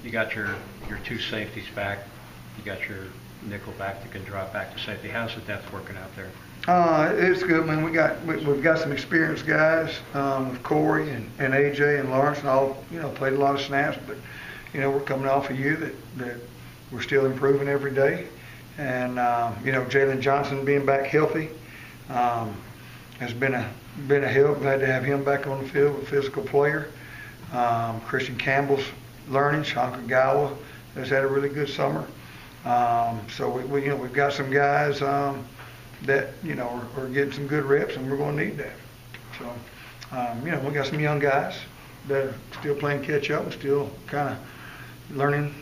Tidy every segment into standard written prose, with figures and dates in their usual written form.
you got your two safeties back. You got your nickel back that can drop back to safety. How's the depth working out there? It's good, man. We've got some experienced guys with Corey and AJ and Lawrence, and all played a lot of snaps. But we're coming off a year that we're still improving every day. And Jalen Johnson being back healthy has been a help. Glad to have him back on the field, a physical player. Christian Campbell's learning. Shanka Gawa has had a really good summer. So we've got some guys that are getting some good reps, and we're going to need that. So we got some young guys that are still playing catch up and still kind of learning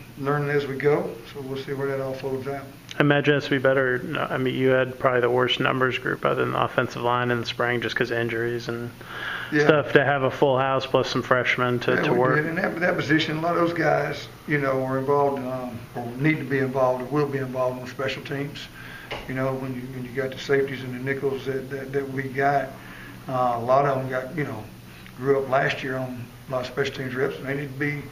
as we go. So we'll see where that all folds out. I imagine it's to be better. I mean, you had probably the worst numbers group other than the offensive line in the spring, just because injuries and stuff. To have a full house plus some freshmen to work. Did. And that position, a lot of those guys, are involved or need to be involved or will be involved in special teams. When you got the safeties and the nickels that we got, a lot of them grew up last year on a lot of special teams reps, and they need to be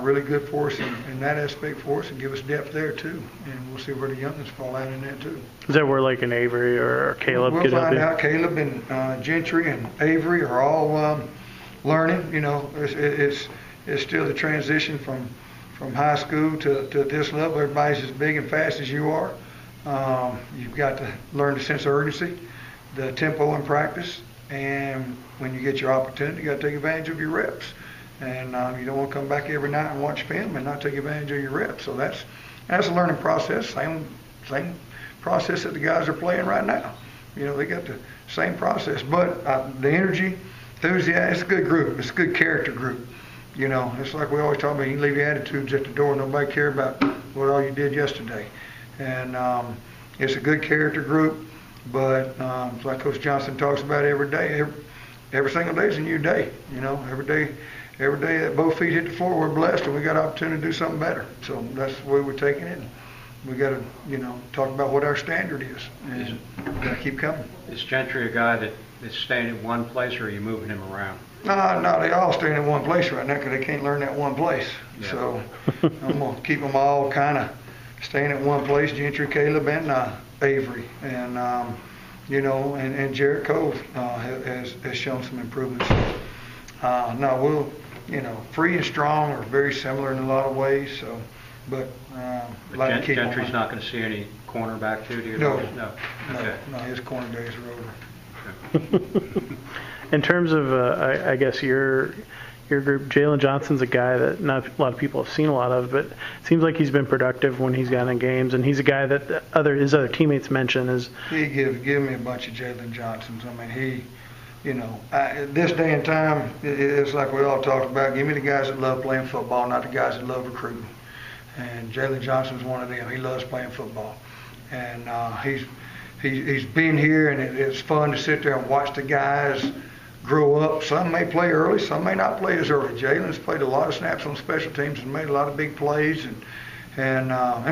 really good for us in that aspect for us and give us depth there too. And we'll see where the youngins fall out in that too. Is that where like an Avery or Caleb we'll could help you? We'll find out. Caleb and Gentry and Avery are all learning. It's still the transition from high school to this level. Everybody's as big and fast as you are. You've got to learn the sense of urgency, the tempo in practice, and when you get your opportunity, you got to take advantage of your reps. And you don't want to come back every night and watch film and not take advantage of your reps. So that's a learning process. Same process that the guys are playing right now. They got the same process, but the energy, enthusiasm. It's a good group. It's a good character group. It's like we always talk about. You can leave your attitudes at the door. Nobody care about what all you did yesterday. And it's a good character group. But like Coach Johnson talks about every day, every single day is a new day. Every day that both feet hit the floor, we're blessed, and we got an opportunity to do something better. So that's the way we're taking it. We got to, talk about what our standard is, and we got to keep coming. Is Gentry a guy that is staying in one place, or are you moving him around? No, they all staying in one place right now because they can't learn that one place. Yeah. So I'm going to keep them all kind of staying at one place, Gentry, Caleb, and Avery. And, and Jarrett Cove has shown some improvements. We'll, Free and Strong are very similar in a lot of ways. So, but like Gentry's not going to see any cornerback too, do you? No. Okay. No, his corner days are over. In terms of, I guess your group, Jalen Johnson's a guy that not a lot of people have seen a lot of, but it seems like he's been productive when he's gotten in games, and he's a guy that his other teammates mention is. He give me a bunch of Jalen Johnsons. I mean, this day and time, it's like we all talked about. Give me the guys that love playing football, not the guys that love recruiting. And Jalen Johnson's one of them. He loves playing football, and he's been here, and it's fun to sit there and watch the guys grow up. Some may play early, some may not play as early. Jalen's played a lot of snaps on special teams and made a lot of big plays, and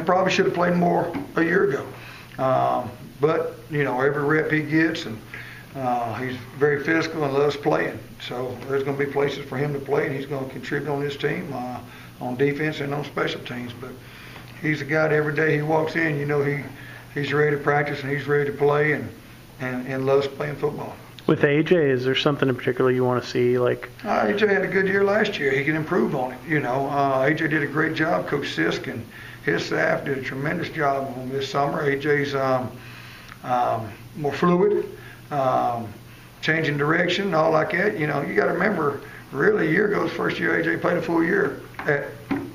probably should have played more a year ago. But every rep he gets, and he's very physical and loves playing. So there's going to be places for him to play, and he's going to contribute on this team, on defense and on special teams. But he's a guy that every day he walks in, he's ready to practice and he's ready to play and loves playing football. With AJ, is there something in particular you want to see? AJ had a good year last year. He can improve on it. AJ did a great job. Coach Sisk and his staff did a tremendous job on this summer. AJ's more fluid, changing direction, all like that. You got to remember, really, a year ago, his first year, AJ played a full year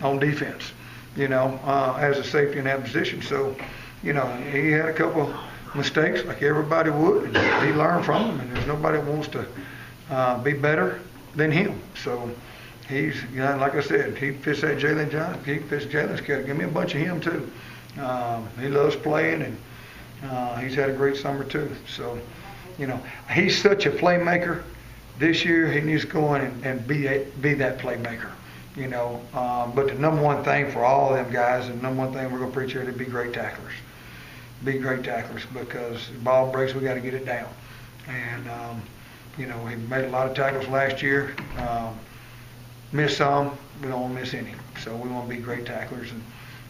on defense, as a safety in that position. So, he had a couple mistakes like everybody would, and he learned from them, and there's nobody that wants to be better than him. So he's, like I said, he fits that Jalen Johnson. He fits Jalen's category. Give me a bunch of him too. He loves playing, and he's had a great summer too. So, he's such a playmaker. This year he needs to go in and be that playmaker. But the number one thing for all of them guys, and the number one thing we're going to preach here, to be great tacklers. Be great tacklers, because the ball breaks, we got to get it down. And he made a lot of tackles last year. miss some, we don't want to miss any. So we want to be great tacklers,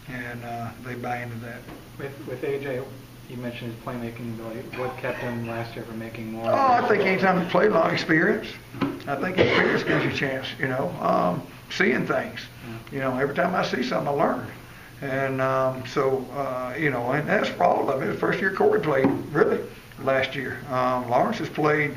and they buy into that. With AJ, you mentioned his playmaking ability. What kept him last year from making more? Oh, I think anytime you play a lot of experience, I think experience gives you a chance, seeing things. Every time I see something, I learn. And and that's for all of it. First year Corey played, really, last year. Lawrence has played,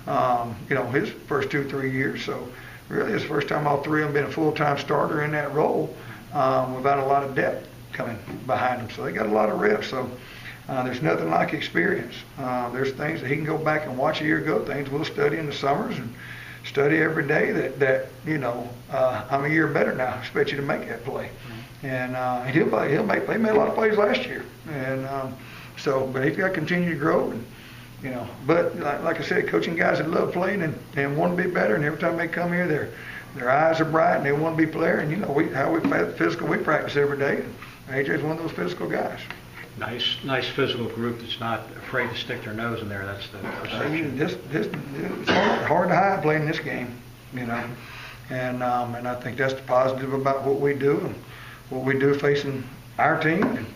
his first 2-3 years. So really, it's the first time all three of them been a full-time starter in that role without a lot of depth coming behind them. So they got a lot of reps. So there's nothing like experience. There's things that he can go back and watch a year ago, things we'll study in the summers and study every day that I'm a year better now. I expect you to make that play. And he made a lot of plays last year. And but he's got to continue to grow. And, but like I said, coaching guys that love playing and want to be better. And every time they come here, their eyes are bright and they want to be player. And physical we practice every day. And AJ's one of those physical guys. Nice physical group that's not afraid to stick their nose in there. That's the perception. It's hard to hide playing this game, And I think that's the positive about what we do and what we do facing our team. And,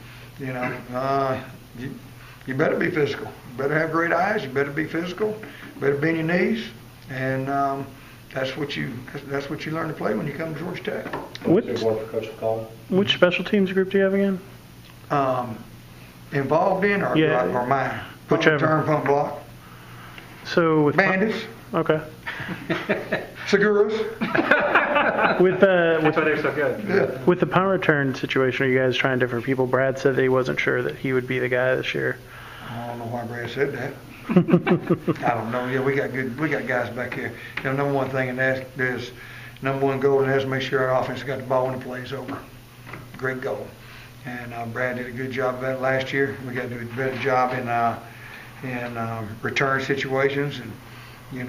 you better be physical. You better have great eyes. You better be physical. You better be on your knees. And that's what you learn to play when you come to Georgia Tech. Which special teams group do you have again? Involved in or mine? Whichever. Return, punt block. So with Bandits. Okay. Seguros. That's why they're so good. Yeah. With the punt return situation, are you guys trying different people? Brad said that he wasn't sure that he would be the guy this year. I don't know why Brad said that. I don't know. Yeah, we got guys back here. Number one thing in that is number one goal, and that's to make sure our offense got the ball when the play's over. Great goal. And Brad did a good job of that last year. We got to do a better job in return situations, and and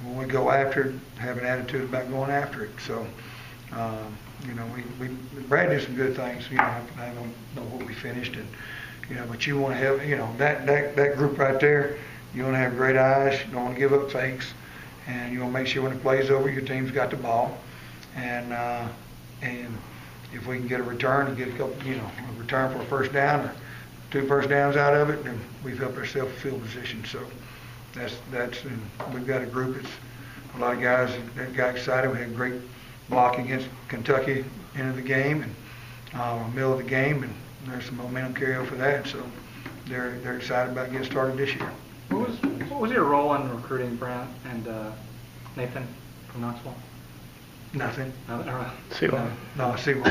when we go after it, have an attitude about going after it. So, Brad did some good things. I don't know what we finished, and but you want to have that group right there. You want to have great eyes. You don't want to give up fakes, and you want to make sure when the play's over, your team's got the ball, and if we can get a return and get a couple, a return for a first down or 2 first downs out of it, then we've helped ourselves field position. So that's and we've got a group that's a lot of guys that got excited. We had great block against Kentucky into the game and middle of the game, and there's some momentum carry over for that. So they're excited about getting started this year. What was your role in recruiting Brant and Nathan from Knoxville? Nothing. No, See what? No, see what.